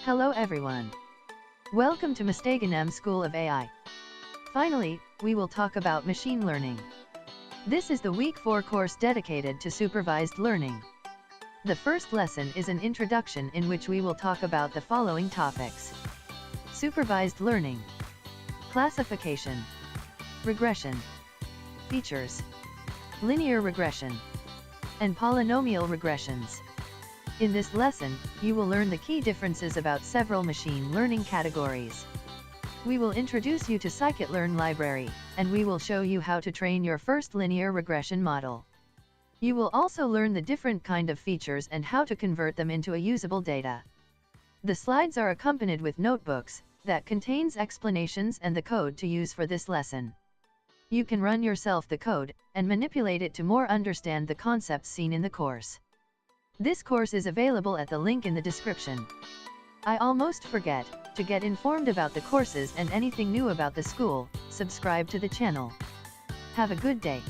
Hello everyone. Welcome to Mustaganam School of AI. Finally, we will talk about machine learning. This is the Week 4 course dedicated to supervised learning. The first lesson is an introduction in which we will talk about the following topics: supervised learning, classification, regression, features, linear regression, and polynomial regressions. In this lesson, you will learn the key differences about several machine learning categories. We will introduce you to scikit-learn library, and we will show you how to train your first linear regression model. You will also learn the different kind of features and how to convert them into a usable data. The slides are accompanied with notebooks that contains explanations and the code to use for this lesson. You can run yourself the code and manipulate it to more understand the concepts seen in the course. This course is available at the link in the description. I almost forget, to get informed about the courses and anything new about the school, subscribe to the channel. Have a good day.